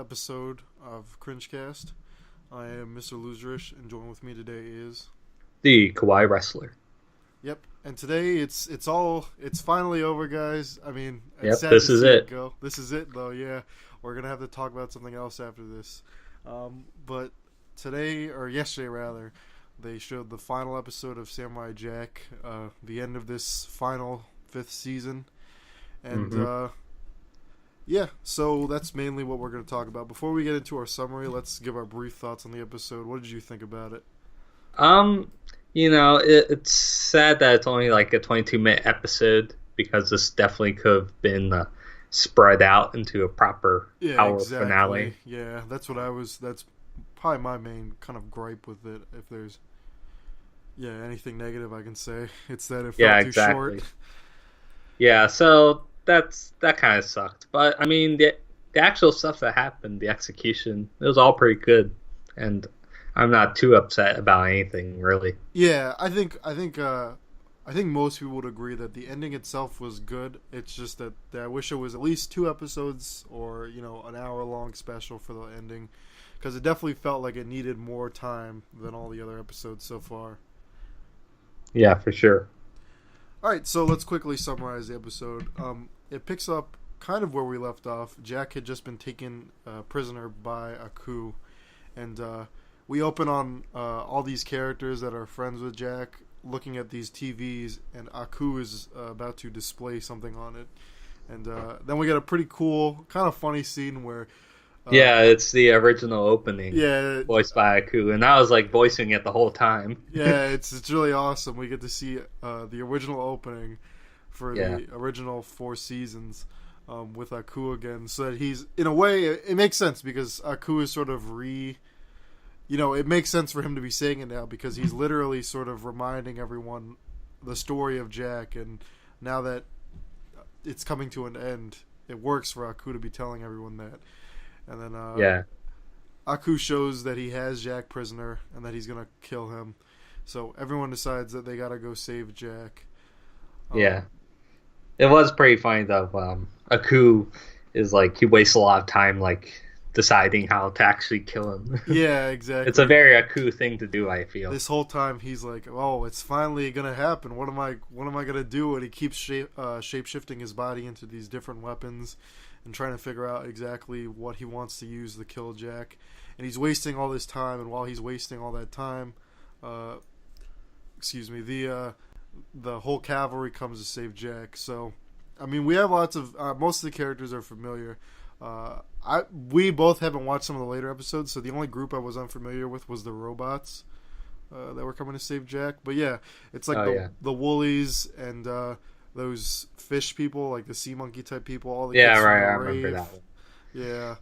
episode of CRINGECAST. I am Mr. Loserish, and joined with me today is... The Kawaii Wrestler. Yep, and today it's finally over, guys. I mean, it's Yep, sad this to is see it. go. This is it, though, yeah. We're going to have to talk about something else after this. But today, or yesterday rather, they showed the final episode of Samurai Jack, the end of this final 5th season. And, yeah, so that's mainly what we're going to talk about. Before we get into our summary, let's give our brief thoughts on the episode. What did you think about it? It's sad that it's only like a 22-minute episode because this definitely could have been spread out into a proper hour finale. Yeah, that's probably my main kind of gripe with it. If there's, anything negative I can say, it's that it felt too short. Yeah, so that kind of sucked. But, I mean, the actual stuff that happened, the execution, it was all pretty good. And I'm not too upset about anything, really. Yeah, I think most people would agree that the ending itself was good. It's just that I wish it was at least 2 episodes or, an hour-long special for the ending. Because it definitely felt like it needed more time than all the other episodes so far. Yeah, for sure. All right, so let's quickly summarize the episode. It picks up kind of where we left off. Jack had just been taken prisoner by Aku. And we open on all these characters that are friends with Jack looking at these TVs, and Aku is about to display something on it. And then we get a pretty cool, kind of funny scene where... it's the original opening. Yeah. Voiced by Aku, and I was like voicing it the whole time. Yeah, it's really awesome. We get to see the original opening for the original 4 seasons with Aku again. So that he's, in a way, it makes sense because Aku is sort of it makes sense for him to be saying it now because he's literally sort of reminding everyone the story of Jack, and now that it's coming to an end, it works for Aku to be telling everyone that. And then Aku shows that he has Jack prisoner and that he's going to kill him. So everyone decides that they got to go save Jack. It was pretty funny though. Aku is like, he wastes a lot of time like deciding how to actually kill him. Yeah, exactly. It's a very Aku thing to do, I feel. This whole time he's like, "Oh, it's finally gonna happen. What am I gonna do?" And he keeps shape-shifting his body into these different weapons and trying to figure out exactly what he wants to use to kill Jack. And he's wasting all this time. And while he's wasting all that time, the whole cavalry comes to save Jack. So, I mean, we have lots of most of the characters are familiar. We both haven't watched some of the later episodes, so the only group I was unfamiliar with was the robots that were coming to save Jack. But yeah, it's like the Woolies and those fish people, like the sea monkey type people. All the kids right. I remember that one. Yeah,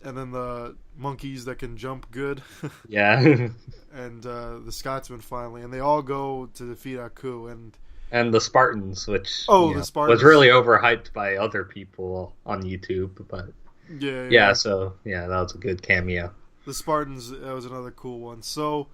and then the monkeys that can jump good. Yeah, and the Scotsman finally, and they all go to defeat Aku and the Spartans, which the Spartans was really overhyped by other people on YouTube, but so that was a good cameo. The Spartans, that was another cool one. So,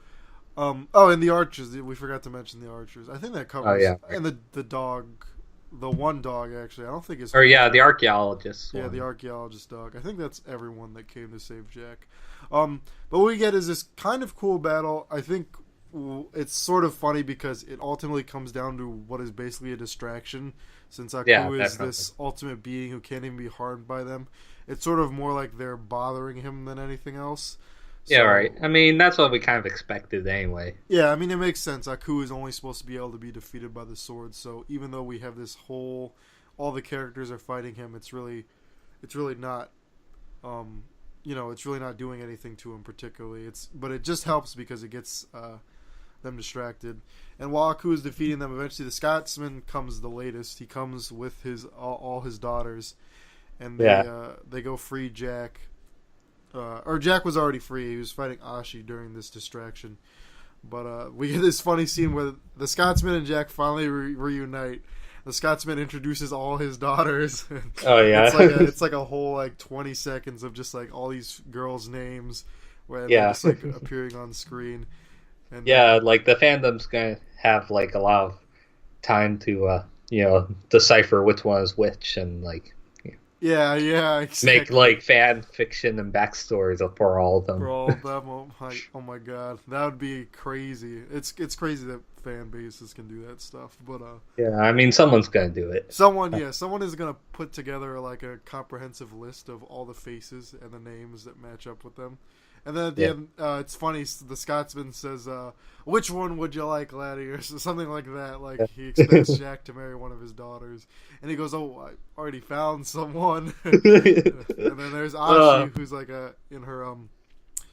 and the archers, we forgot to mention the archers. I think that covers. And the dog, the one dog actually. I don't think it's. The archaeologist. Yeah, the archaeologist dog. I think that's everyone that came to save Jack. But what we get is this kind of cool battle. I think it's sort of funny because it ultimately comes down to what is basically a distraction, since Aku is this ultimate being who can't even be harmed by them. It's sort of more like they're bothering him than anything else. Yeah, right. I mean, that's what we kind of expected anyway. Yeah, I mean, it makes sense. Aku is only supposed to be able to be defeated by the sword, so even though we have this all the characters are fighting him, it's really not, it's really not doing anything to him particularly. But it just helps because it gets them distracted. And while Aku is defeating them, eventually the Scotsman comes the latest. He comes with all his daughters, and they go free Jack. Or Jack was already free. He was fighting Ashi during this distraction. But we get this funny scene where the Scotsman and Jack finally reunite. The Scotsman introduces all his daughters. Oh yeah, it's like a whole like 20 seconds of just like all these girls' names where they're just like appearing on screen. And, like the fandom's gonna have like a lot of time to decipher which one is which, and like Yeah, Make exactly. like fan fiction and backstories for all of For them. all of them, oh my god, that would be crazy. It's crazy that fan bases can do that stuff, but Yeah, I mean, someone's gonna do it. someone is gonna put together like a comprehensive list of all the faces and the names that match up with them. And then at the Yeah. end, it's funny. The Scotsman says, "Which one would you like, laddie?" or something like that. Like he expects Jack to marry one of his daughters, and he goes, "Oh, I already found someone." And then there's uh, Ashi, who's like in her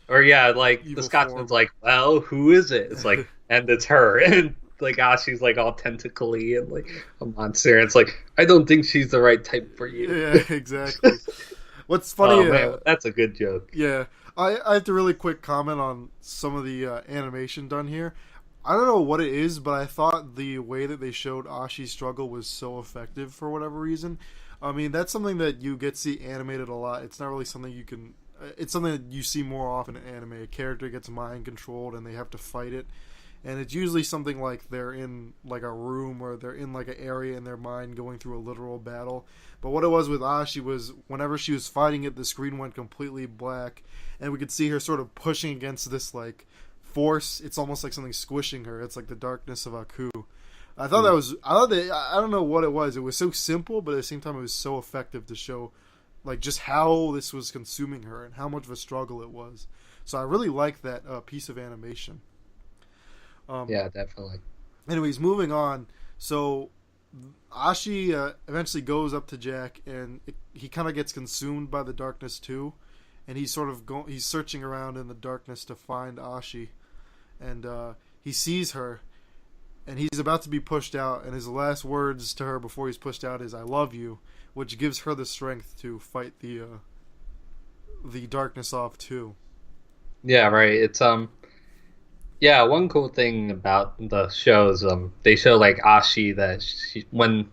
or yeah, like the evil Scotsman's form. like, well, who is it? It's like, and it's her, and like Ashi's like all tentacly and like a monster. And it's like, I don't think she's the right type for you. Yeah, exactly. What's funny, Oh man, that's a good joke. yeah, I have to really quick comment on some of the animation done here. I don't know what it is, but I thought the way that they showed Ashi's struggle was so effective for whatever reason. I mean, that's something that you get to see animated a lot. It's not really something you can. It's something that you see more often in anime. A character gets mind controlled and they have to fight it, and it's usually something like they're in like a room or they're in like an area in their mind going through a literal battle. But what it was with Ashi was whenever she was fighting it, the screen went completely black, and we could see her sort of pushing against this like force. It's almost like something squishing her. It's like the darkness of Aku. I thought that was. I thought that. I don't know what it was. It was so simple, but at the same time, it was so effective to show, like, just how this was consuming her and how much of a struggle it was. So I really like that piece of animation. Um, Yeah, definitely. anyways, moving on. So Ashi eventually goes up to Jack, and he kind of gets consumed by the darkness too. And he's sort of he's searching around in the darkness to find Ashi, and he sees her, and he's about to be pushed out. And his last words to her before he's pushed out is "I love you," which gives her the strength to fight the darkness off too. Yeah, right. It's yeah, one cool thing about the show is they show like Ashi that when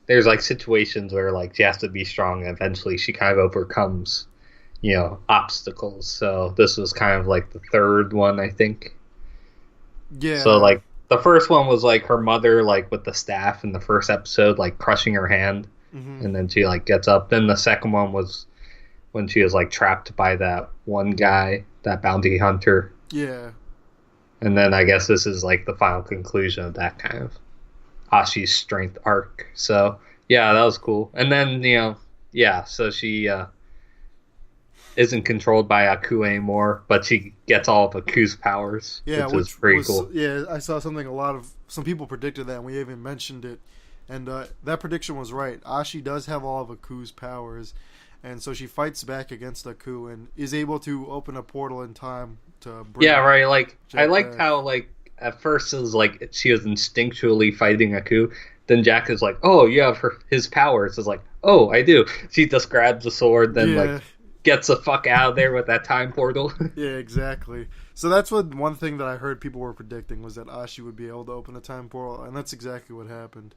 there's like situations where like she has to be strong, and eventually she kind of overcomes, obstacles. So this was kind of like the third one, I think. So Yeah. like the first one was like her mother like with the staff in the first episode like crushing her hand, Hmm. and then she like gets up. Then the second one was when she was like trapped by that one guy, that bounty hunter. Yeah. And then I guess this is like the final conclusion of that kind of Ashi's strength arc. So yeah, that was cool. And then yeah, so she isn't controlled by Aku anymore, but she gets all of Aku's powers, Yeah, which is which pretty was cool. yeah. I saw something. A lot of some people predicted that, and we even mentioned it, and that prediction was right. Ashi does have all of Aku's powers, and so she fights back against Aku and is able to open a portal in time to Yeah, bring right. Like I Jack liked back. how like at first it was like she was instinctually fighting Aku. Then Jack is like, "Oh, you have his powers." It's like, "Oh, I do." She just grabs the sword, then like Yeah, gets the fuck out of there with that time portal. yeah, exactly. So that's what one thing that I heard people were predicting was that Ashi would be able to open a time portal, and that's exactly what happened.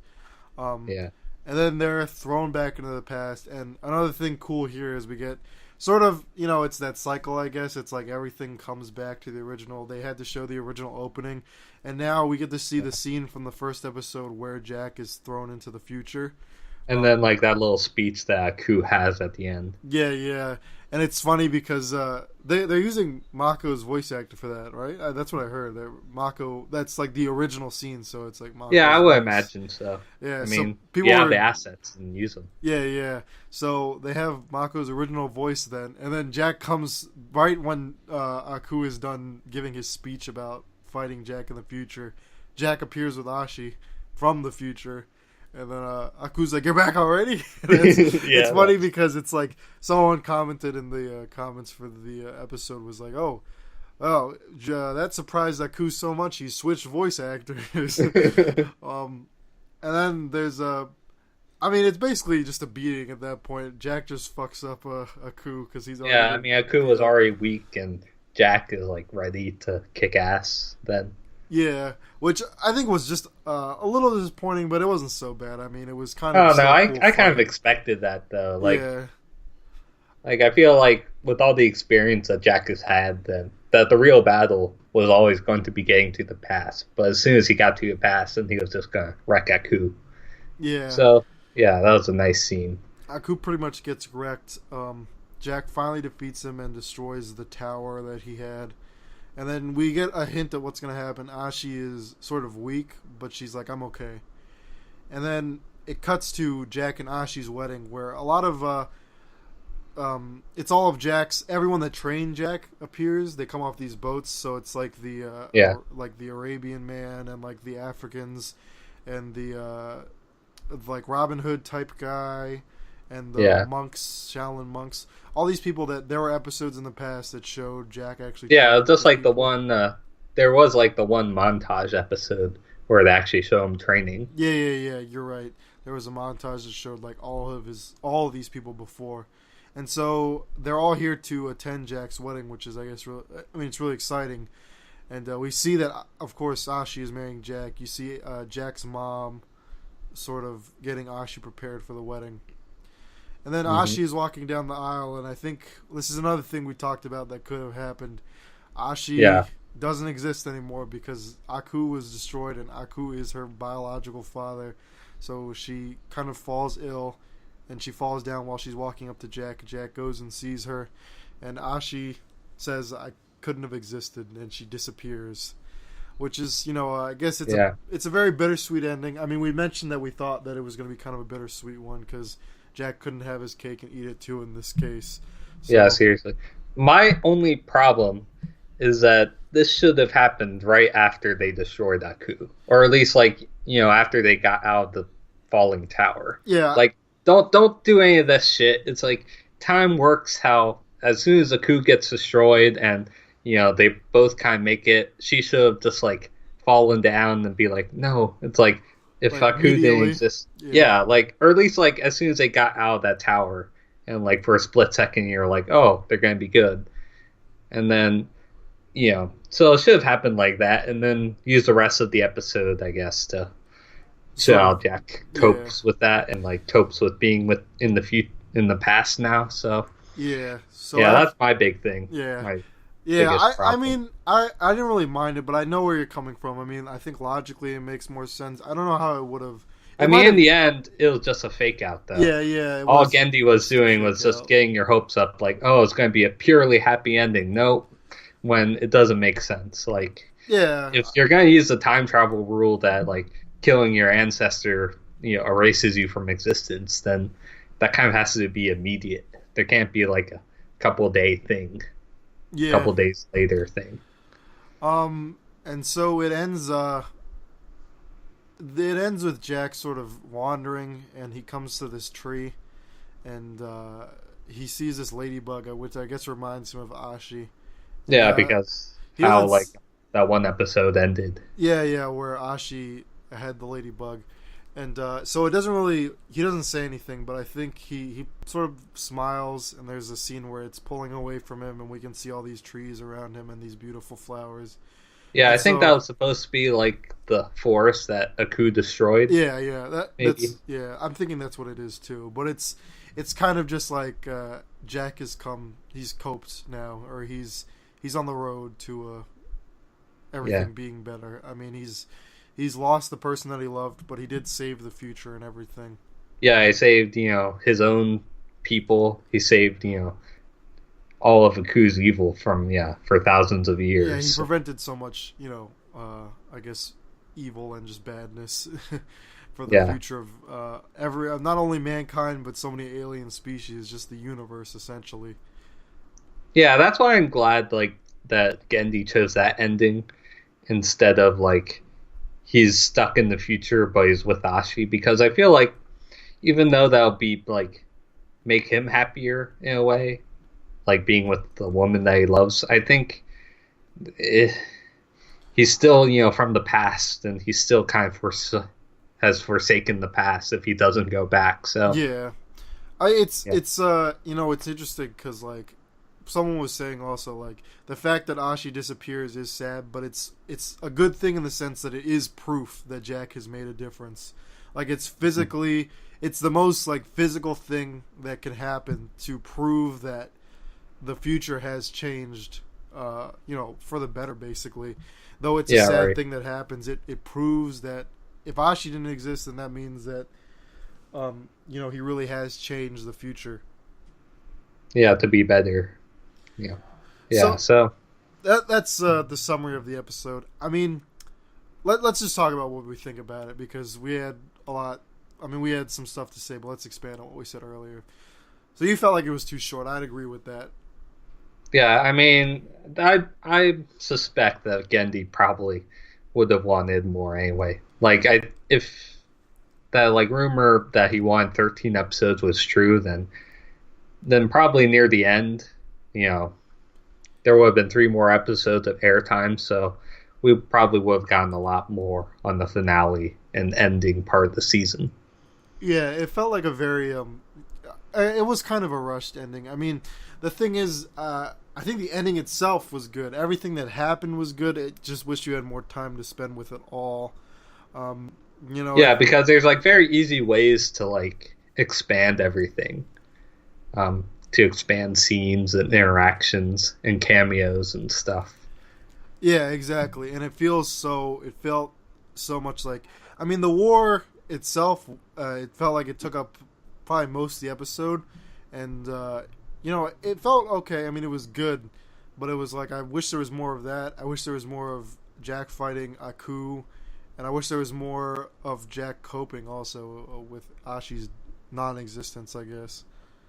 Um, Yeah. and then they're thrown back into the past. And another thing cool here is we get sort of, it's that cycle, I guess. It's like everything comes back to the original. They had to show the original opening, and now we get to see the scene from the first episode where Jack is thrown into the future. And then like that little speech that Ku has at the end. Yeah, yeah. And it's funny because they're using Mako's voice actor for that, right? That's what I heard. Mako, that's like the original scene, so it's like Yeah, I Mako's would voice. imagine so. Yeah, I so mean, people you have were the assets and use them. Yeah, yeah. So they have Mako's original voice then, and then Jack comes right when Aku is done giving his speech about fighting Jack in the future. Jack appears with Ashi from the future, and then Aku's like, "You're back already?" And it's Yeah, funny because it's like someone commented in the comments for the episode was like, "Oh, that surprised Aku so much he switched voice actors." And then there's I mean, it's basically just a beating at that point. Jack just fucks up a coup because he's already yeah. I been mean, Aku beat was up. already weak, and Jack is like ready to kick ass. Then Yeah, which I think was just a little disappointing, but it wasn't so bad. I mean, it was kind I of don't know. still a cool I kind of fight. expected that though. Yeah, Like I feel like with all the experience that Jack has had, then that the real battle was always going to be getting to the past. But as soon as he got to the past, then he was just gonna wreck Aku. yeah. So yeah, that was a nice scene. Aku pretty much gets wrecked. Jack finally defeats him and destroys the tower that he had. And then we get a hint of what's going to happen. Ashi is sort of weak, but she's like, I'm okay. And then it cuts to Jack and Ashi's wedding, where a lot of it's all of Jack's. Everyone that trained Jack appears. They come off these boats, so it's like like the Arabian man and like the Africans and the like Robin Hood type guy and the monks, Shaolin monks. All these people that there were episodes in the past that showed Jack actually. Yeah, just like the one. There was like the one montage episode where they actually show him training. Yeah. You're right. There was a montage that showed like all of these people before. And so they're all here to attend Jack's wedding, which is, I guess, it's really exciting. And we see that, of course, Ashi is marrying Jack. You see Jack's mom sort of getting Ashi prepared for the wedding. And then Ashi is walking down the aisle, and I think this is another thing we talked about that could have happened. Ashi doesn't exist anymore because Aku was destroyed, and Aku is her biological father. So she kind of falls ill. And she falls down while she's walking up to Jack. Jack goes and sees her. And Ashi says, I couldn't have existed. And she disappears. Which is, I guess it's a very bittersweet ending. I mean, we mentioned that we thought that it was going to be kind of a bittersweet one. Because Jack couldn't have his cake and eat it too in this case. So, yeah, seriously. My only problem is that this should have happened right after they destroyed Aku. Or at least, after they got out of the falling tower. Yeah. Don't do any of this shit. It's like time works how as soon as Aku gets destroyed and they both kind of make it, she should have just like fallen down and be like, no. It's like if Aku didn't exist, or at least like as soon as they got out of that tower and like for a split second you're like, oh, they're gonna be good, and then so it should have happened like that, and then use the rest of the episode, I guess, to. So Jack copes with that and like copes with being in the past now. So that's my big thing. I mean, I didn't really mind it, but I know where you're coming from. I mean, I think logically it makes more sense. I don't know how it would have. In the end, it was just a fake out, though. Yeah. All Gendy was doing was just getting your hopes up, like, oh, it's going to be a purely happy ending. Nope, when it doesn't make sense. Like, if you're going to use the time travel rule that like. Killing your ancestor, erases you from existence, then that kind of has to be immediate. There can't be like a couple day thing, couple days later thing. And so it ends. It ends with Jack sort of wandering, and he comes to this tree, and he sees this ladybug, which I guess reminds him of Ashi. Yeah, because how like that one episode ended. Yeah, where Ashi had the ladybug, and so it doesn't really. He doesn't say anything, but I think he sort of smiles, and there's a scene where it's pulling away from him, and we can see all these trees around him and these beautiful flowers. Yeah, I think that was supposed to be like the forest that Aku destroyed. Yeah, I'm thinking that's what it is too. But it's kind of just like Jack has he's coped now, or he's on the road to everything being better. I mean, he's lost the person that he loved, but he did save the future and everything. Yeah, he saved, his own people. He saved, all of Aku's evil from, for thousands of years. Yeah, he prevented so much, I guess, evil and just badness for the future of not only mankind, but so many alien species, just the universe, essentially. Yeah, that's why I'm glad, like, that Gendy chose that ending instead of, like, he's stuck in the future, but he's with Ashi, because I feel like even though that'll be like make him happier in a way, like being with the woman that he loves, I think he's still from the past, and he's still kind of has forsaken the past if he doesn't go back. So it's interesting because like someone was saying also, like, the fact that Ashi disappears is sad, but it's a good thing in the sense that it is proof that Jack has made a difference. Like, it's physically, it's the most, like, physical thing that can happen to prove that the future has changed, for the better, basically. Though it's a sad thing that happens, it proves that if Ashi didn't exist, then that means that he really has changed the future. Yeah, to be better. Yeah. Yeah, So so that's the summary of the episode. I mean, let's just talk about what we think about it, because we had a lot. I mean, we had some stuff to say, but let's expand on what we said earlier. So you felt like it was too short. I'd agree with that. yeah, I mean, I suspect that Gendy probably would have wanted more anyway. Like if that like rumor that he wanted 13 episodes was true, then probably near the end, you know, there would have been 3 more episodes of airtime, so we probably would have gotten a lot more on the finale and ending part of the season. Yeah, it felt like a very it was kind of a rushed ending. I mean, the thing is, I think the ending itself was good. Everything that happened was good. It just wish you had more time to spend with it all. Um, Yeah, because there's like very easy ways to like expand everything, to expand scenes and interactions and cameos and stuff. yeah, exactly. And it felt so much like, I mean, the war itself, it felt like it took up probably most of the episode, and it felt okay. I mean, it was good, but it was like, I wish there was more of that. I wish there was more of Jack fighting Aku, and I wish there was more of Jack coping also with Ashi's non-existence, I guess.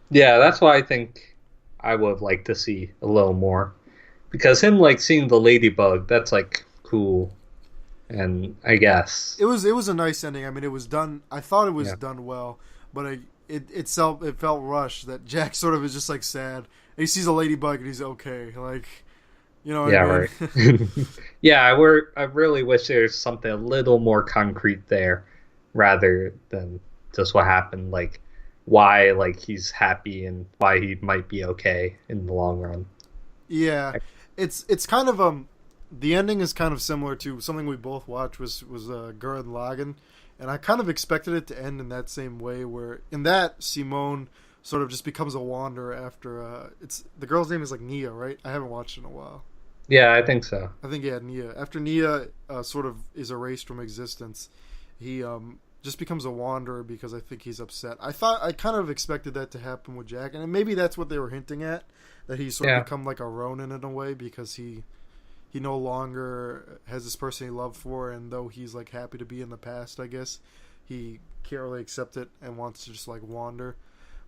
Yeah, that's why I think I would have liked to see a little more. Because him like seeing the ladybug, that's like cool. And I guess. It was a nice ending. I mean, it was done. I thought it was Yeah. done well, but it felt rushed. That Jack sort of is just like sad. And he sees a ladybug and he's okay. Like, you know what Yeah, I mean? right. Yeah, I really wish there's something a little more concrete there rather than just what happened, like why like he's happy and why he might be okay in the long run. Yeah, it's kind of the ending is kind of similar to something we both watched, was Gurren Lagann, and I kind of expected it to end in that same way. Where in that, Simone sort of just becomes a wanderer after it's the girl's name is like Nia, right? I haven't watched it in a while. Yeah, I think so. I think, yeah, Nia. After Nia sort of is erased from existence, he just becomes a wanderer because I think he's upset. I kind of expected that to happen with Jack, and maybe that's what they were hinting at, that he's sort of Yeah. become like a Ronin in a way, because he no longer has this person he loved for, and though he's like happy to be in the past, I guess he can't really accept it and wants to just like wander.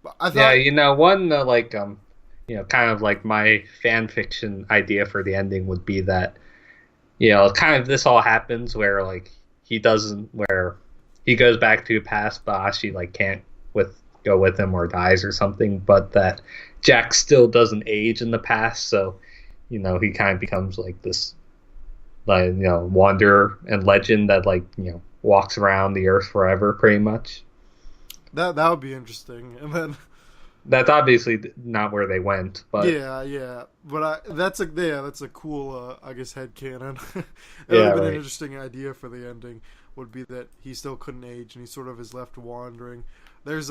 But I Yeah, thought, one kind of like my fan fiction idea for the ending would be that kind of this all happens where like he doesn't where he goes back to the past, but Ashi like can't with go with him or dies or something, but that Jack still doesn't age in the past, so he kind of becomes like this like wanderer and legend that like walks around the earth forever pretty much. that would be interesting, and then That's obviously not where they went, but yeah, but that's a cool I guess headcanon. It would yeah, have been an right. interesting idea for the ending. Would be that he still couldn't age and he sort of is left wandering. There's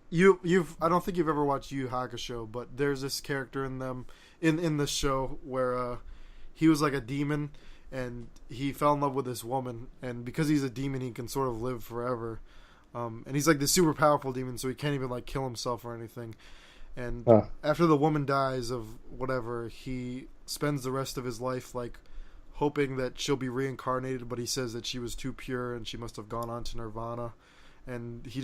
you've I don't think you've ever watched Yu Yu Hakusho, but there's this character in them in the show where he was like a demon and he fell in love with this woman, and because he's a demon he can sort of live forever. And he's like this super powerful demon, so he can't even like kill himself or anything. And Huh. after the woman dies of whatever, he spends the rest of his life like hoping that she'll be reincarnated, but he says that she was too pure and she must have gone on to nirvana. And he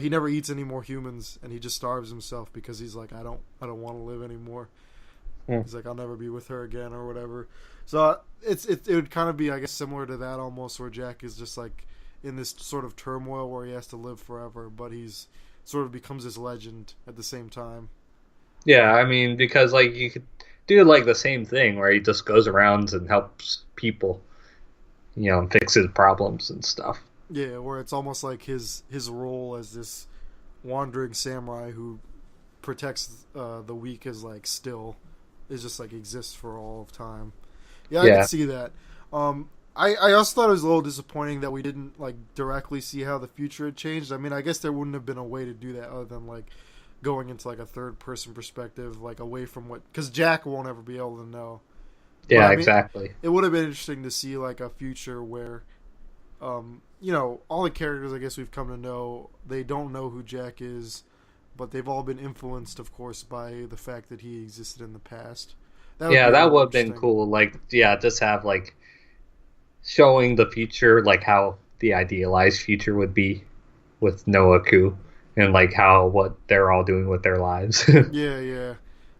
never eats any more humans, and he just starves himself because he's like, I don't want to live anymore. Hmm. He's like, I'll never be with her again or whatever. So it would kind of be, I guess, similar to that almost, where Jack is just like in this sort of turmoil where he has to live forever, but he's sort of becomes this legend at the same time. Yeah, I mean, because like you could do like the same thing where he just goes around and helps people, and fixes problems and stuff. Yeah, where it's almost like his role as this wandering samurai who protects the weak is just like exists for all of time. Yeah, I Yeah, can see that. I also thought it was a little disappointing that we didn't like directly see how the future had changed. I mean, I guess there wouldn't have been a way to do that other than like going into like a third person perspective, like away from what, because Jack won't ever be able to know. But yeah, I mean, exactly. it would have been interesting to see like a future where all the characters I guess we've come to know, they don't know who Jack is, but they've all been influenced, of course, by the fact that he existed in the past. That would Yeah, be that really would have been interesting. cool. Like, yeah, just have like showing the future, like how the idealized future would be with Noaku, and like how what they're all doing with their lives. Yeah, yeah.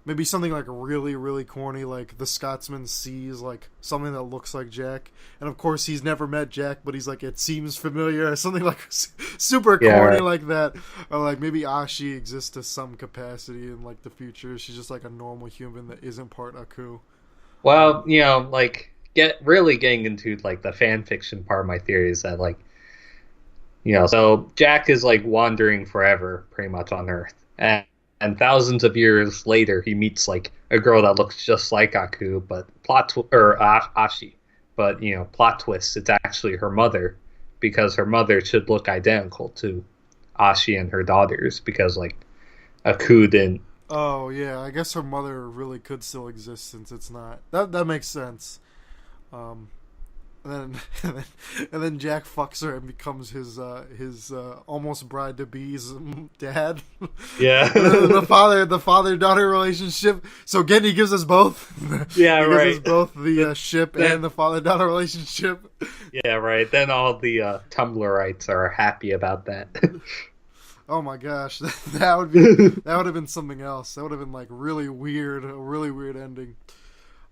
Maybe something like really, really corny, like the Scotsman sees like something that looks like Jack, and of course he's never met Jack, but he's like, it seems familiar, or something like super Yeah, corny right. like that, or like maybe Ashi exists to some capacity in like the future. She's just like a normal human that isn't part Aku. Well, like getting into like the fan fiction part of my theory is that like so Jack is like wandering forever, pretty much on Earth, and thousands of years later, he meets like a girl that looks just like Aku, but Ashi, but plot twist, it's actually her mother, because her mother should look identical to Ashi and her daughters, because like Aku didn't. Oh yeah, I guess her mother really could still exist since it's not. That makes sense. Um, and then, and then Jack fucks her and becomes his almost bride to be's dad. Yeah. And then the father daughter relationship. So Gendy gives us both. Yeah, He gives us right. both the ship Then and the father daughter relationship. yeah, right. Then all the Tumblrites are happy about that. Oh my gosh, that would have been something else. That would have been like really weird, a really weird ending.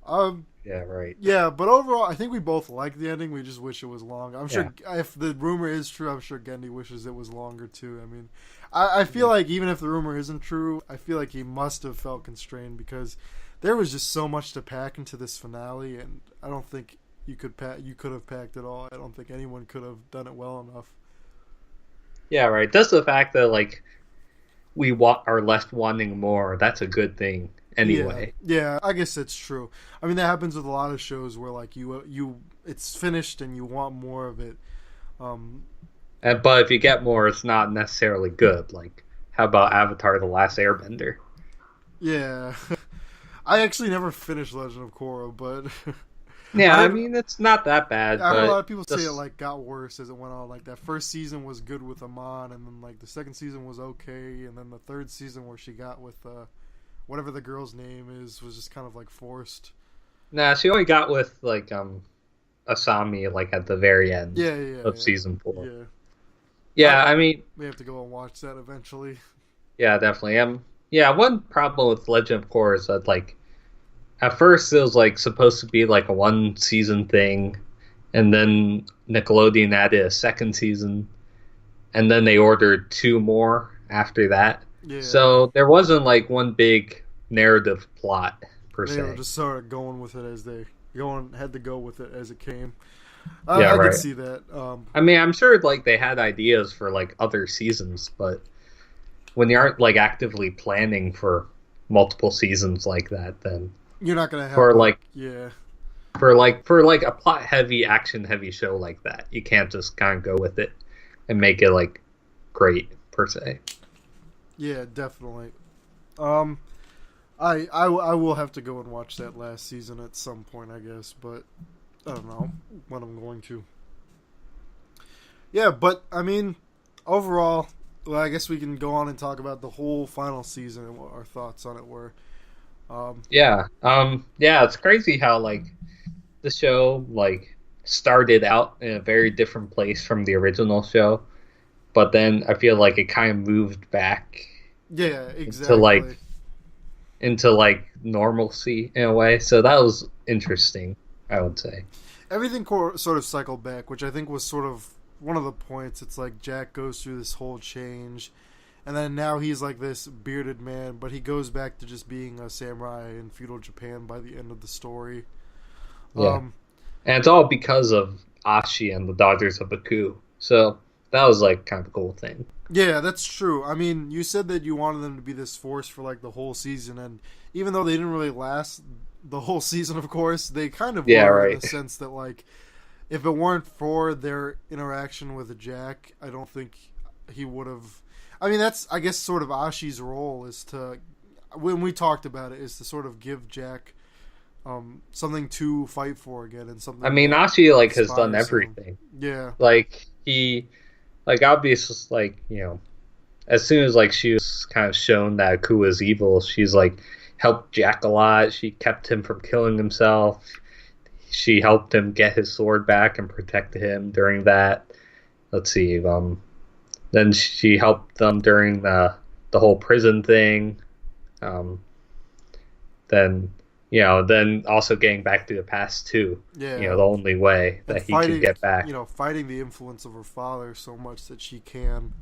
Um, Yeah, right. Yeah, but overall, I think we both like the ending. We just wish it was long. I'm Yeah. sure if the rumor is true, I'm sure Gendy wishes it was longer too. I mean, I feel like even if the rumor isn't true, I feel like he must have felt constrained because there was just so much to pack into this finale, and I don't think you could have packed it all. I don't think anyone could have done it well enough. Yeah, right. Just the fact that like are left wanting more. That's a good thing Yeah, anyway. yeah, I guess that's true. I mean, that happens with a lot of shows where like it's finished and you want more of it. Um, But if you get more, it's not necessarily good. Like, how about Avatar: The Last Airbender? yeah, I actually never finished Legend of Korra, but Yeah, I I heard mean it's not that bad, I heard a lot but of people say it just like got worse as it went on. Like that first season was good with Amon, and then like the second season was okay, and then the third season where she got with whatever the girl's name is was just kind of like forced. nah. She only got with like Asami like at the very end Yeah, yeah, of season yeah, 4. yeah. I Yeah, I mean, may have to go and watch that eventually. yeah, definitely. Yeah, one problem with Legend of Korra is that like at first it was like supposed to be like a one season thing, and then Nickelodeon added a second season, and then they ordered 2 more after that. Yeah, So there wasn't like one big narrative plot per they were se. just sort of going with it as they had to go with it as it came. Yeah, I could right. see that. I mean, I'm sure like they had ideas for like other seasons, but when you aren't like actively planning for multiple seasons like that, then You're not gonna have for like like yeah. for like a plot heavy, action heavy show like that, you can't just kind of go with it and make it like great per se. Yeah, definitely. Um, I will have to go and watch that last season at some point, I guess, but I don't know when I'm going to. Yeah, but I mean, overall, well, I guess we can go on and talk about the whole final season and what our thoughts on it were. Um, Yeah, it's crazy how like the show like started out in a very different place from the original show, but then I feel like it kind of moved back yeah, to like exactly. into like normalcy in a way. So that was interesting, I would say. Everything sort of cycled back, which I think was sort of one of the points. It's like Jack goes through this whole change, and then now he's like this bearded man, but he goes back to just being a samurai in feudal Japan by the end of the story. Yeah. Um, And it's all because of Ashi and the Daughters of Baku. So that was like kind of a cool thing. yeah, that's true. I mean, you said that you wanted them to be this force for like the whole season, and even though they didn't really last the whole season, of course, they kind of Yeah, were in right. the sense that like if it weren't for their interaction with Jack, I don't think he would have. I mean, that's I guess sort of Ashi's role is to when we talked about it is to sort of give Jack something to fight for again, and I something mean, that Ashi like has done inspires him. everything. Yeah, Like he, like obviously, like as soon as like she was kind of shown that Aku was evil, she's like helped Jack a lot. She kept him from killing himself. She helped him get his sword back and protected him during that. Let's see. Then she helped them during the whole prison thing. Um, then then also getting back to the past too. yeah, The only way and that he could get back. fighting the influence of her father so much that she can,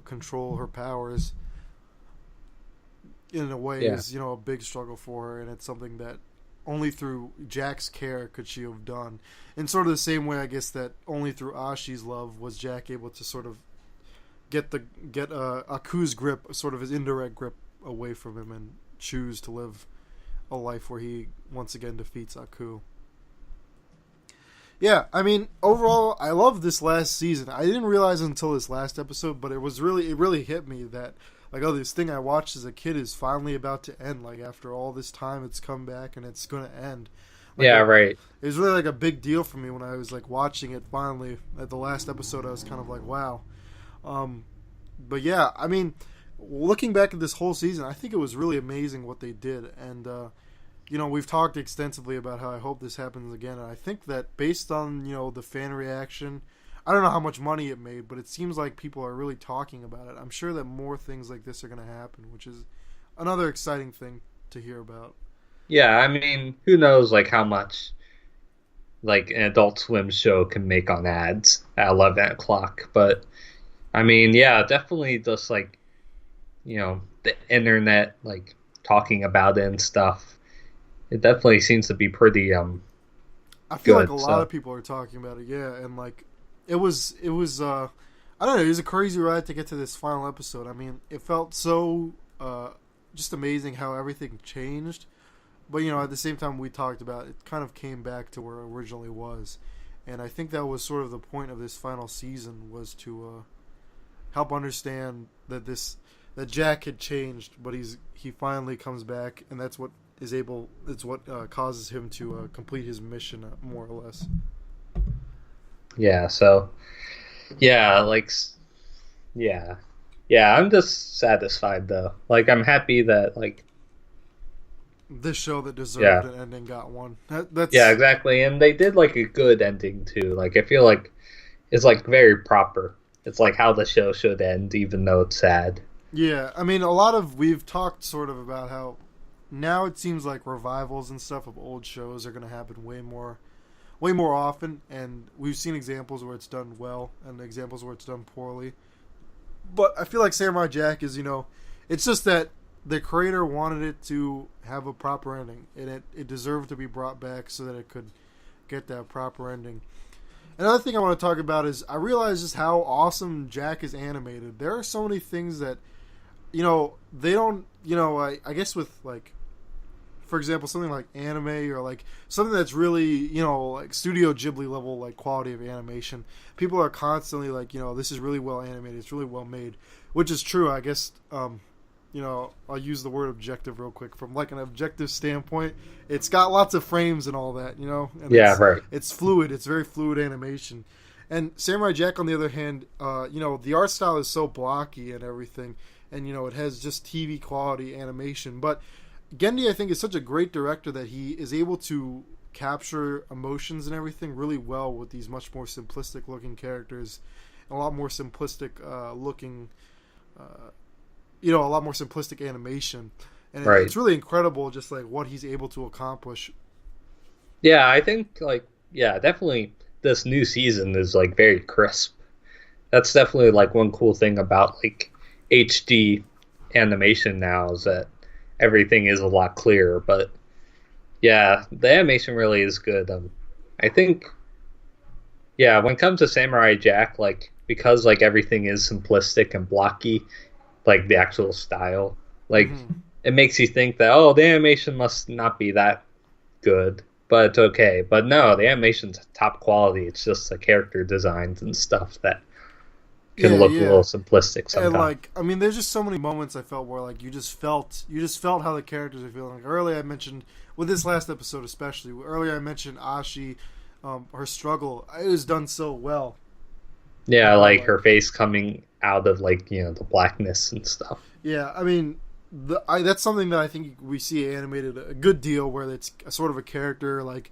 control her powers in a way Yeah. is a big struggle for her, and it's something that only through Jack's care could she have done. In sort of the same way, I guess, that only through Ashi's love was Jack able to sort of get Aku's grip, sort of his indirect grip, away from him and choose to live a life where he once again defeats Aku. Yeah, I mean, overall, I love this last season. I didn't realize until this last episode, but it really hit me that, like, oh, this thing I watched as a kid is finally about to end. Like, after all this time, it's come back and it's going to end. Like, Yeah, right. It was really, like, a big deal for me when I was, like, watching it finally. At the last episode, I was kind of like, wow. But yeah, I mean, looking back at this whole season, I think it was really amazing what they did. And, we've talked extensively about how I hope this happens again. And I think that based on, the fan reaction, I don't know how much money it made, but it seems like people are really talking about it. I'm sure that more things like this are going to happen, which is another exciting thing to hear about. Yeah, I mean, who knows like how much like an Adult Swim show can make on ads at 11 o'clock, but I mean, yeah, definitely just like the internet like talking about it and stuff. It definitely seems to be pretty I feel like good. a lot of people are talking about it, yeah, and like it was I don't know, it was a crazy ride to get to this final episode. I mean, it felt so just amazing how everything changed. But at the same time we talked about it kind of came back to where it originally was. And I think that was sort of the point of this final season, was to help understand that Jack had changed, but he finally comes back, and that's what causes him to complete his mission, more or less. Yeah, so yeah, like yeah. Yeah, I'm just satisfied though. Like I'm happy that like This show that deserved yeah. an ending got one. That's Yeah, exactly. And they did like a good ending too. Like I feel like it's like very proper. It's like how the show should end, even though it's sad. Yeah, I mean, we've talked sort of about how now it seems like revivals and stuff of old shows are going to happen way more often, and we've seen examples where it's done well and examples where it's done poorly. But I feel like Samurai Jack is, it's just that the creator wanted it to have a proper ending, and it deserved to be brought back so that it could get that proper ending. Another thing I want to talk about is I realize just how awesome Jack is animated. There are so many things that, they don't, I guess with, like, for example, something like anime or, like, something that's really, like Studio Ghibli level, like, quality of animation. People are constantly like, this is really well animated, it's really well made, which is true, I guess. I'll use the word objective real quick. From like an objective standpoint, it's got lots of frames and all that, and Yeah, right. It's fluid. It's very fluid animation. And Samurai Jack, on the other hand, the art style is so blocky and everything, and it has just TV quality animation. But Gendy, I think, is such a great director that he is able to capture emotions and everything really well with these much more simplistic looking characters, and a lot more simplistic looking. A lot more simplistic animation, and Right. it's really incredible just like what he's able to accomplish. Yeah, I think like definitely this new season is like very crisp. That's definitely like one cool thing about like HD animation now, is that everything is a lot clearer. But yeah, the animation really is good. I think when it comes to Samurai Jack, like because like everything is simplistic and blocky, like the actual style, like it makes you think that the animation must not be that good, but it's okay. But no, the animation's top quality. It's just the character designs and stuff that can Yeah, look a little yeah. simplistic And sometimes. like, I mean, there's just so many moments I felt where like you just felt how the characters are feeling. Like earlier, I mentioned with this last episode especially. Earlier, I mentioned Ashi, her struggle. It was done so well, and Yeah, how like her like face coming out of like the blackness and stuff. yeah, I mean, that's something that I think we see animated a good deal where it's a sort of a character like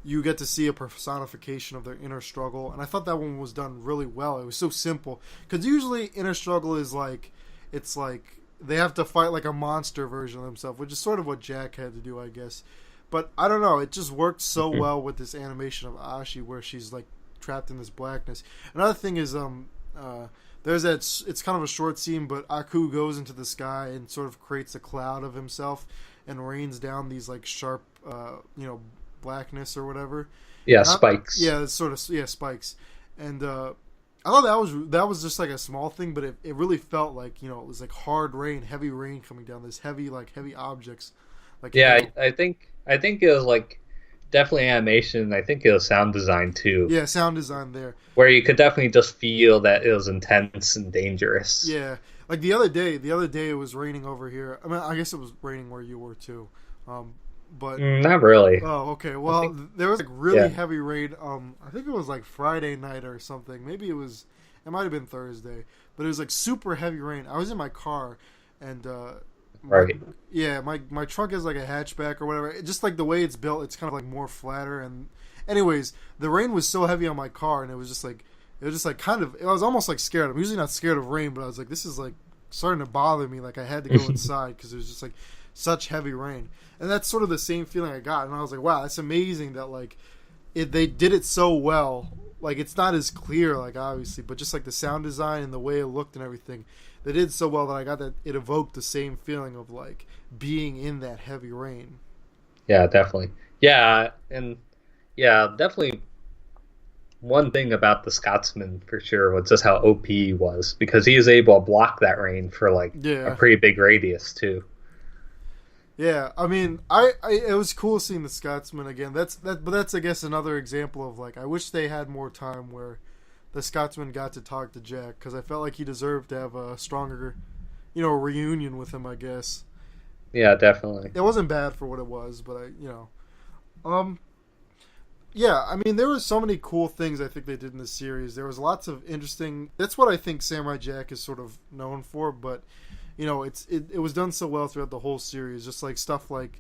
you get to see a personification of their inner struggle, and I thought that one was done really well. It was so simple because usually inner struggle is like it's like they have to fight like a monster version of themselves, which is sort of what Jack had to do, I guess. But I don't know, it just worked so Mhm. well with this animation of Ashi where she's like trapped in this blackness. Another thing is there's that it's kind of a short scene, but Aku goes into the sky and sort of creates a cloud of himself and rains down these like sharp blackness or whatever. Yeah, And spikes. yeah, it's sort of spikes, and I thought that was just like a small thing, but it really felt like it was like hard rain, heavy rain coming down. This heavy objects, like Yeah, hail. I think it was like definitely animation. I think it was sound design too, Yeah, sound design there. where you could definitely just feel that it was intense and dangerous. Yeah, like the other day it was raining over here. I mean, I guess it was raining where you were too, but Not really. oh, okay. I Well, think there was like really yeah. heavy rain. I think it was like Friday night or something. Maybe it might have been Thursday, but it was like super heavy rain. I was in my car, and my Right. yeah, my truck is like a hatchback or whatever. Just like the way it's built, it's kind of like more flatter. And anyways, the rain was so heavy on my car, and it was just like kind of. I was almost like scared. I'm usually not scared of rain, but I was like, this is like starting to bother me. Like I had to go inside because it was just like such heavy rain. And that's sort of the same feeling I got. And I was like, wow, that's amazing that like they did it so well. Like it's not as clear, like obviously, but just like the sound design and the way it looked and everything, they did so well that I got that it evoked the same feeling of like being in that heavy rain. Yeah, definitely. Yeah, and yeah, definitely one thing about the Scotsman for sure was just how OP he was because he was able to block that rain for like a Yeah, pretty big radius too. yeah. I mean, I it was cool seeing the Scotsman again. But that's I guess another example of like I wish they had more time where the Scotsman got to talk to Jack because I felt like he deserved to have a stronger, reunion with him. I guess Yeah, definitely. it wasn't bad for what it was, but um, yeah. I mean, there were so many cool things I think they did in this series. There was lots of interesting. That's what I think Samurai Jack is sort of known for, but it was done so well throughout the whole series. Just like stuff like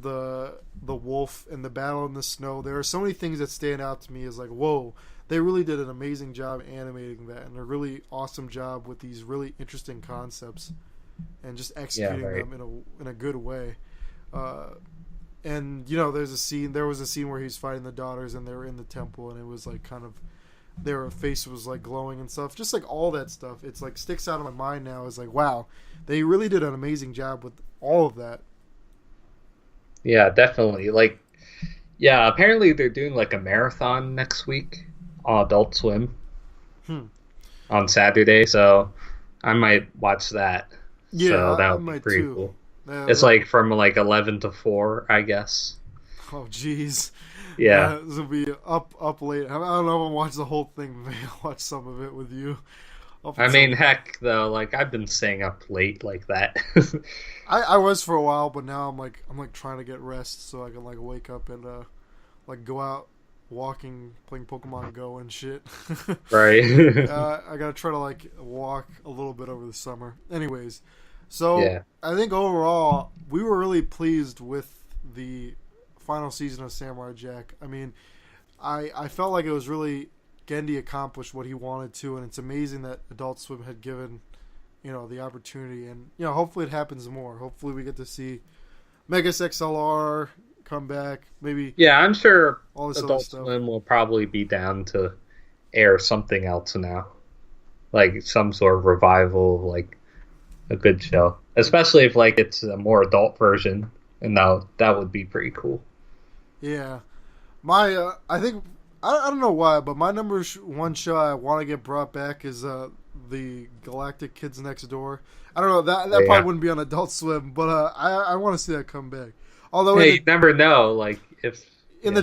the wolf and the battle in the snow. There are so many things that stand out to me as like, whoa, they really did an amazing job animating that, and a really awesome job with these really interesting concepts, and just Yeah, executing right. them in a good way. Uh, and there was a scene where he's fighting the daughters, and they were in the temple, and it was like kind of their face was like glowing and stuff. Just like all that stuff, it's like sticks out of my mind now. Is like, wow, they really did an amazing job with all of that. Yeah, definitely. Like, yeah, apparently they're doing like a marathon next week on Adult Swim Hmm. on Saturday, so I might watch that. Yeah, So that I would be might pretty too. cool. Uh, It's that, like from like 11 to 4, I guess. oh, jeez. Yeah. This will be up late. I don't know if I'll watch the whole thing. Maybe I'll watch some of it with you. I'll I put mean, some. heck, though, like I've been staying up late like that. I was for a while, but now I'm like trying to get rest so I can like wake up and like go out walking, playing Pokemon Go and shit. Right. I gotta try to like walk a little bit over the summer. Anyways, so Yeah. I think overall we were really pleased with the final season of Samurai Jack. I mean, I felt like it was really Gendy accomplished what he wanted to, and it's amazing that Adult Swim had given the opportunity, and hopefully it happens more. Hopefully we get to see Megas XLR come back, maybe Yeah, I'm sure all this other Adult stuff. Swim will probably be down to air something else now. Like some sort of revival, like a good show. Especially if like it's a more adult version, and that would be pretty cool. Yeah, my I think I don't know why, but my one show I want to get brought back is the Galactic Kids Next Door. I don't know that Oh, probably yeah. wouldn't be on Adult Swim, but I want to see that come back. Although Hey, you never know. Like if in yeah.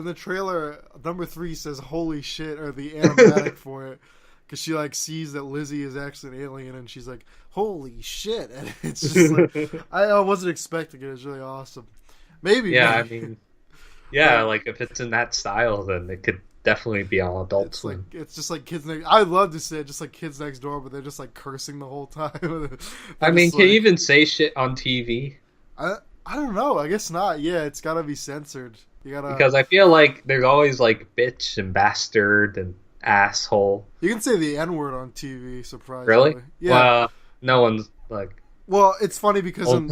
the trailer number 3 says "Holy shit" or the animatic for it, because she like sees that Lizzie is actually an alien, and she's like, "Holy shit!" And it's just like I wasn't expecting it. It's really awesome. Maybe. Yeah, maybe. I mean, yeah, like if it's in that style, then it could definitely be on Adult It's like Swim. it's just like Kids Next. I love to say it, just like Kids Next Door, but they're just like cursing the whole time. I They're mean, just can you like, even say shit on TV? I don't know. I guess not. Yeah, it's gotta be censored. You gotta. Because I feel like there's always like bitch and bastard and asshole. You can say the N word on TV. Surprisingly. Really? Yeah. Well, no one's like. Well, it's funny because Oh. I'm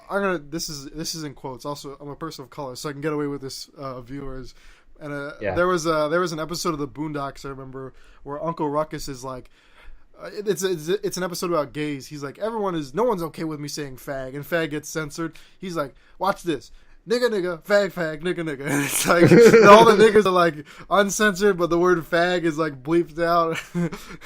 gonna. This is in quotes. Also, I'm a person of color, so I can get away with this, viewers. And Yeah. there was an episode of the Boondocks I remember where Uncle Ruckus is like, it's an episode about gays. He's like, no one's okay with me saying fag, and fag gets censored. He's like, watch this. Nigga, nigga, fag, fag, nigga, nigga. And it's like, all the niggas are like uncensored, but the word fag is like bleeped out.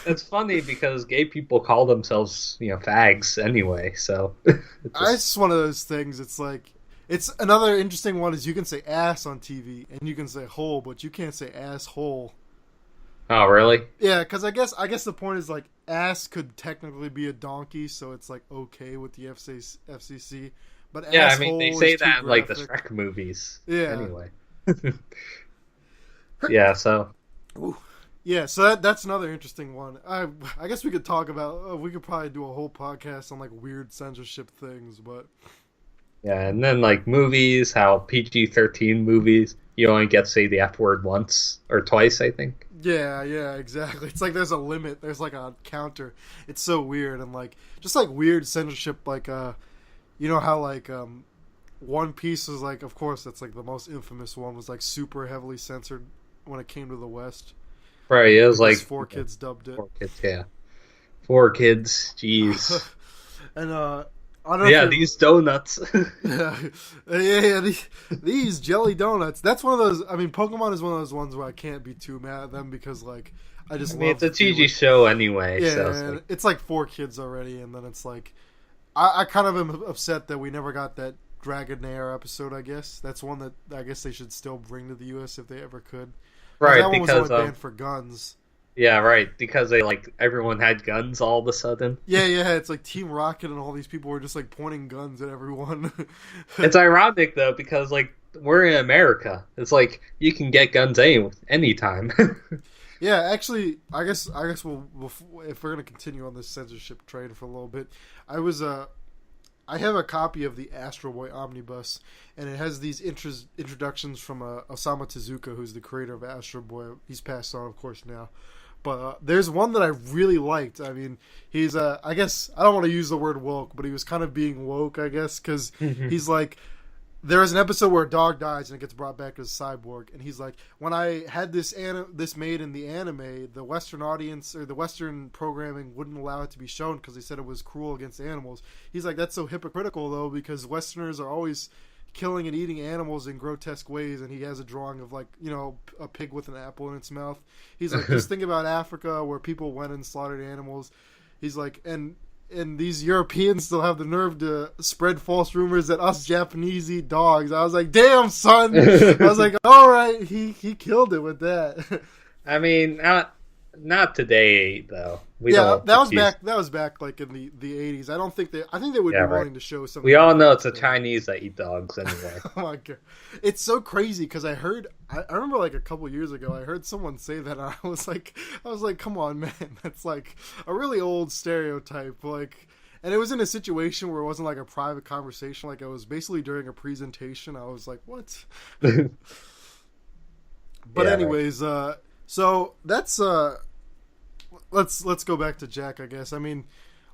It's funny because gay people call themselves, fags anyway. So It's just one of those things. It's like, it's another interesting one is you can say ass on TV and you can say hole, but you can't say asshole. Oh, really? Yeah, because I guess the point is like ass could technically be a donkey, so it's like okay with the FCC. But Yeah, I asshole mean they say is too that in like the graphic. Shrek movies. Yeah. Anyway. Yeah. So. Ooh. Yeah, so that's another interesting one. I guess we could talk about. We could probably do a whole podcast on like weird censorship things, but Yeah, and then like movies, how PG-13 movies, you only get to say the F word once or twice, I think. yeah, exactly. It's like there's a limit. There's like a counter. It's so weird and like just like weird censorship. Like you know how like One Piece is like, of course, that's like the most infamous one. Was like super heavily censored when it came to the West. Right, it was like 4 Kids dubbed it. 4 Kids, yeah. 4 Kids, jeez. And I don't know. Yeah, these donuts. yeah. These jelly donuts. That's one of those. I mean, Pokemon is one of those ones where I can't be too mad at them because like I just love. It's a TG show anyway. Yeah, so it's like 4 Kids already, and then it's like I kind of am upset that we never got that Dragonair episode. I guess that's one that I guess they should still bring to the U.S. if they ever could. right, that one because was only banned for guns. yeah, right, because they like everyone had guns all of a sudden. Yeah, it's like Team Rocket and all these people were just like pointing guns at everyone. It's ironic though because like we're in America. It's like you can get guns anytime. Yeah, actually, I guess we'll if we're gonna continue on this censorship train for a little bit, I have a copy of the Astro Boy Omnibus, and it has these introductions from Osamu Tezuka, who's the creator of Astro Boy. He's passed on, of course, now. But there's one that I really liked. I mean, he's, I guess, I don't want to use the word woke, but he was kind of being woke, I guess, because he's like, there's an episode where a dog dies and it gets brought back as a cyborg, and he's like, when I had this made in the anime, the Western audience or the Western programming wouldn't allow it to be shown because they said it was cruel against animals. He's like, that's so hypocritical though, because Westerners are always killing and eating animals in grotesque ways, and he has a drawing of like, a pig with an apple in its mouth. He's like, just think about Africa where people went and slaughtered animals. He's like, and these Europeans still have the nerve to spread false rumors that us Japanese eat dogs. I was like, damn, son. I was like, all right, he killed it with that. I mean, not today though. That was back like in the 80s. I think they would be willing to show something. We all know it's the Chinese that eat dogs anyway. Oh my god, it's so crazy because I remember like a couple years ago I heard someone say that, and I was like, come on, man, that's like a really old stereotype, like. And it was in a situation where it wasn't like a private conversation, like it was basically during a presentation. I was like, what? But anyways, so that's let's go back to Jack, I guess. I mean,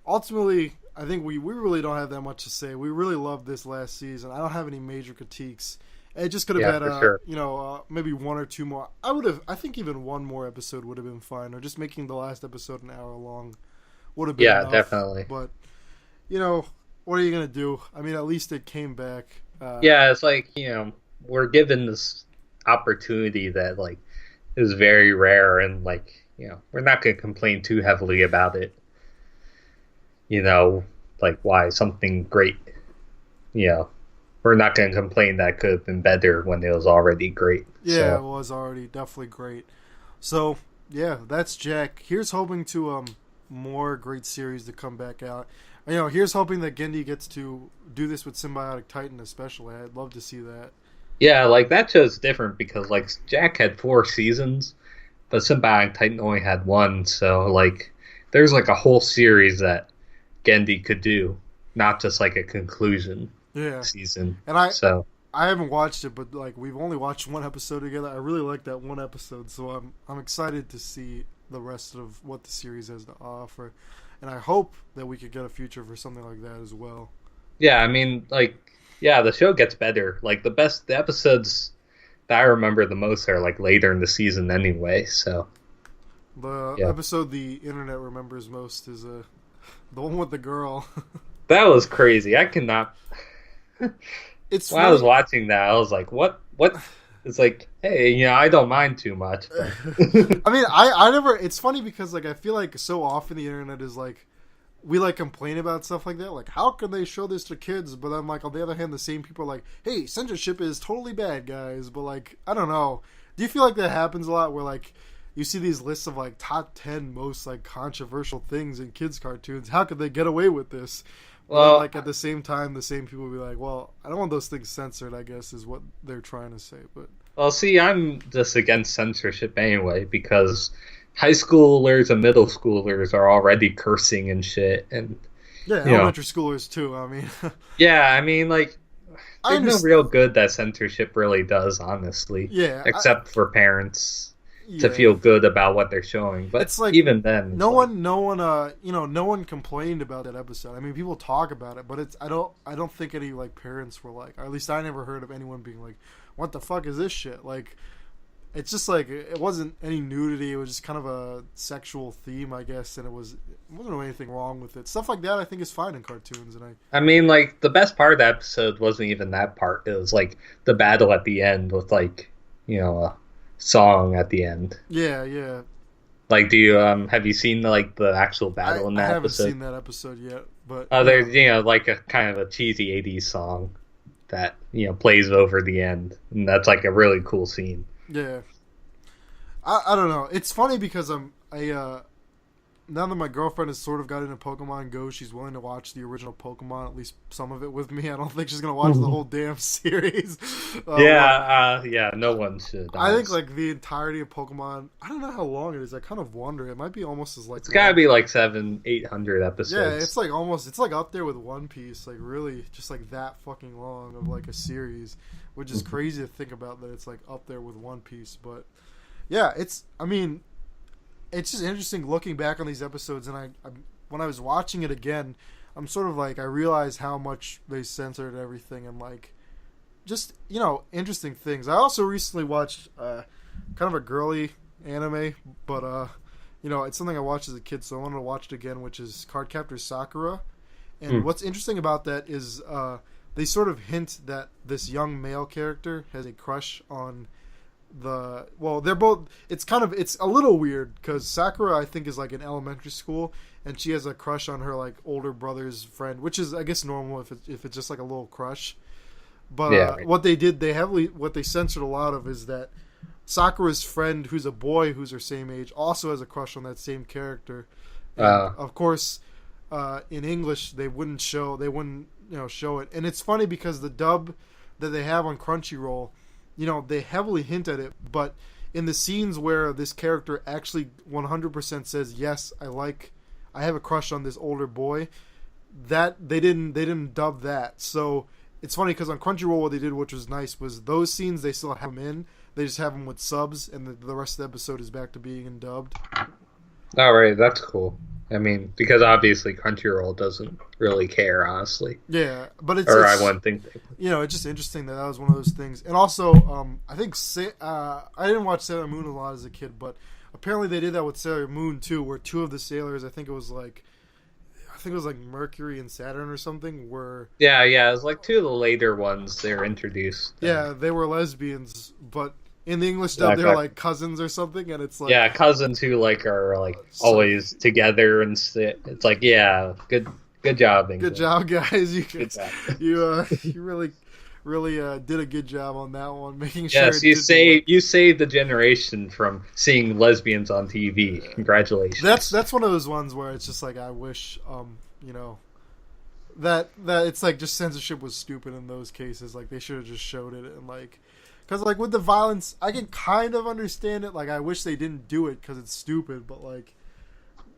ultimately, I think we really don't have that much to say. We really loved this last season. I don't have any major critiques. It just could have had maybe one or two more. I think even one more episode would have been fine, or just making the last episode an hour long would have been enough. Definitely. But what are you gonna do? I mean, at least it came back. It's like we're given this opportunity that like is very rare, and like we're not gonna complain too heavily about it. Like why something great. We're not gonna complain that could have been better when it was already great. Yeah, it was already definitely great. So Yeah, that's Jack. Here's hoping to more great series to come back out. Here's hoping that Gendy gets to do this with Symbiotic Titan, especially. I'd love to see that. Yeah, like that show's different because like Jack had 4 seasons, but Symbiotic Titan only had one. So like, there's like a whole series that Gendy could do, not just like a conclusion season. And I haven't watched it, but like we've only watched one episode together. I really like that one episode, so I'm excited to see the rest of what the series has to offer, and I hope that we could get a future for something like that as well. Yeah, I mean, like, yeah, the show gets better. Like the episodes that I remember the most are like later in the season anyway. So the episode the internet remembers most is the one with the girl. That was crazy. I cannot. It's when I was watching that, I was like, "What? It's like, hey, I don't mind too much." But... I mean, I never. It's funny because like I feel like so often the internet is like, we like complain about stuff like that. Like, how can they show this to kids? But then like on the other hand, the same people are like, hey, censorship is totally bad, guys. But like, I don't know. Do you feel like that happens a lot? Where like you see these lists of like top 10 most like controversial things in kids cartoons. How could they get away with this? Well, like at the same time, the same people will be like, "Well, I don't want those things censored." I guess is what they're trying to say. But well, see, I'm just against censorship anyway because high schoolers and middle schoolers are already cursing and shit, and elementary schoolers too. I mean, yeah, I mean, like, there's no real good that censorship really does, honestly. Yeah, except for parents. To feel good about what they're showing, but it's like, even then, no one complained about that episode. I mean, people talk about it, but I don't think any like parents were like, or at least I never heard of anyone being like, "What the fuck is this shit?" Like, it's just like it wasn't any nudity. It was just kind of a sexual theme, I guess, and it wasn't anything wrong with it. Stuff like that, I think, is fine in cartoons. And I mean, like the best part of the episode wasn't even that part. It was like the battle at the end with like song at the end. Yeah. Like, do you have you seen the actual battle in that episode? I haven't seen that episode yet, but there's like a kind of a cheesy '80s song that plays over the end, and that's like a really cool scene. Yeah, I don't know. It's funny because now that my girlfriend has sort of got into Pokemon Go, she's willing to watch the original Pokemon, at least some of it with me. I don't think she's going to watch the whole damn series. No one should. I think like the entirety of Pokemon, I don't know how long it is. I kind of wonder. It might be almost as like... It's got to be like 700-800 episodes. Yeah, it's like almost, it's like up there with One Piece. Like really just like that fucking long of like a series, which is crazy to think about that it's like up there with One Piece. But yeah, it's just interesting looking back on these episodes, and I when I was watching it again, I'm sort of like I realized how much they censored everything and like just interesting things. I also recently watched kind of a girly anime, but it's something I watched as a kid, so I wanted to watch it again, which is Cardcaptor Sakura. And what's interesting about that is they sort of hint that this young male character has a crush on they're both, it's a little weird because Sakura I think is like in elementary school and she has a crush on her like older brother's friend, which is I guess normal if it's just like a little crush. But what they censored a lot of is that Sakura's friend, who's a boy who's her same age, also has a crush on that same character. And of course in English they wouldn't show it, and it's funny because the dub that they have on Crunchyroll, they heavily hint at it, but in the scenes where this character actually 100% says, yes, I have a crush on this older boy, that they didn't dub that. So it's funny because on Crunchyroll what they did, which was nice, was those scenes they still have them in. They just have them with subs, and the rest of the episode is back to being dubbed. All right, that's cool. I mean, because obviously Crunchyroll doesn't really care, honestly. Yeah, but I wouldn't think they would. It's just interesting that was one of those things. And also, I think I didn't watch Sailor Moon a lot as a kid, but apparently they did that with Sailor Moon too, where two of the sailors, I think it was like Mercury and Saturn or something, were... Yeah, it was like two of the later ones they were introduced. Yeah, they were lesbians, but... In the English dub, they're like cousins or something, and it's like cousins who like are like always together and it's like good job, English. Good job, guys. You really really did a good job on that one, making sure Yes, it didn't work. you saved the generation from seeing lesbians on TV. Congratulations. That's one of those ones where it's just like I wish, you know, that it's like just censorship was stupid in those cases. Like they should have just showed it and like, because like with the violence, I can kind of understand it. Like I wish they didn't do it because it's stupid, but like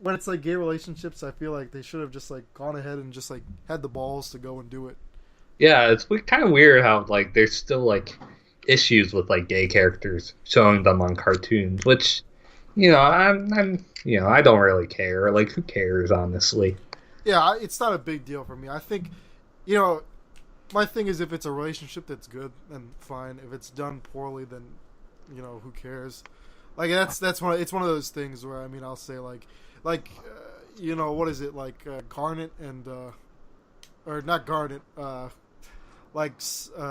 when it's like gay relationships, I feel like they should have just like gone ahead and just like had the balls to go and do it. Yeah, it's kind of weird how like there's still like issues with like gay characters showing them on cartoons, which I'm I don't really care. Like who cares honestly? Yeah, it's not a big deal for me. I think, you know, my thing is if it's a relationship that's good, then fine. If it's done poorly, then who cares? Like it's one of those things where I mean I'll say what is it like Garnet and or not Garnet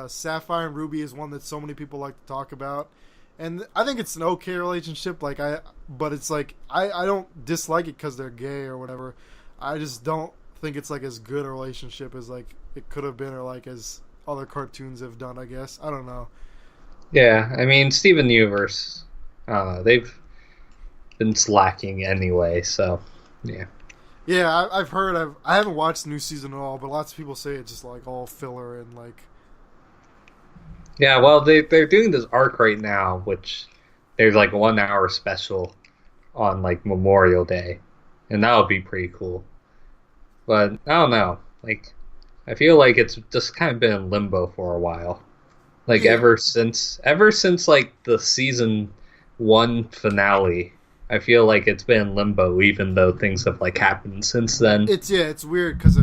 Sapphire and Ruby is one that so many people like to talk about, and I think it's an okay relationship. But it's like I don't dislike it because they're gay or whatever. I just don't think it's like as good a relationship as like it could have been or like as other cartoons have done. I guess I don't know. Yeah, I mean Steven Universe, they've been slacking anyway. So yeah. Yeah, I've heard. I haven't watched the new season at all, but lots of people say it's just like all filler and like. Yeah, well, they're doing this arc right now, which there's like a 1 hour special on like Memorial Day, and that would be pretty cool. But I don't know, like I feel like it's just kind of been in limbo for a while, like Yeah, ever since like the season 1 finale. I feel like it's been in limbo, even though things have like happened since then. it's weird because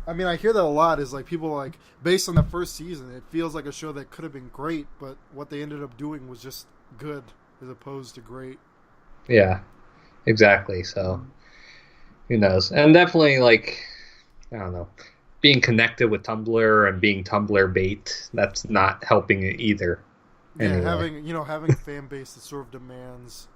I mean I hear that a lot is like people like based on the first season it feels like a show that could have been great, but what they ended up doing was just good as opposed to great. Yeah, exactly. So who knows? And definitely like I don't know, being connected with Tumblr and being Tumblr bait, that's not helping it either. Yeah, Anyway. having a fan base that sort of demands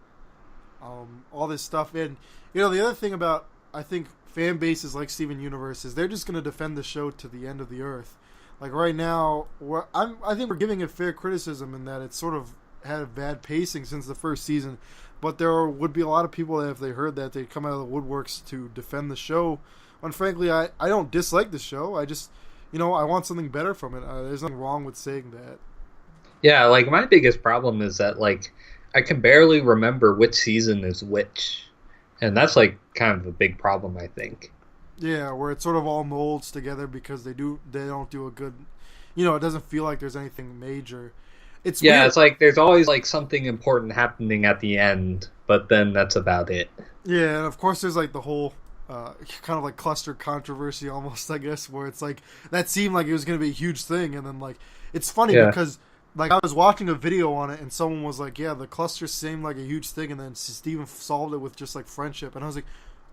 all this stuff. And the other thing about I think fan bases like Steven Universe is they're just going to defend the show to the end of the earth. Like right now, I think we're giving it fair criticism in that it's sort of had a bad pacing since the first season. But there would be a lot of people that if they heard that they'd come out of the woodworks to defend the show. And frankly, I don't dislike the show. I just I want something better from it. There's nothing wrong with saying that. Yeah, like my biggest problem is that like I can barely remember which season is which. And that's like kind of a big problem, I think. Yeah, where it sort of all molds together because they don't do a good, it doesn't feel like there's anything major. It's Yeah, weird. it's like there's always like something important happening at the end, but then that's about it. Yeah, and of course there's like the whole kind of like cluster controversy almost, I guess, where it's like that seemed like it was going to be a huge thing, and then like it's funny Yeah. because like I was watching a video on it and someone was like, yeah, the cluster seemed like a huge thing, and then Steven solved it with just like friendship, and I was like,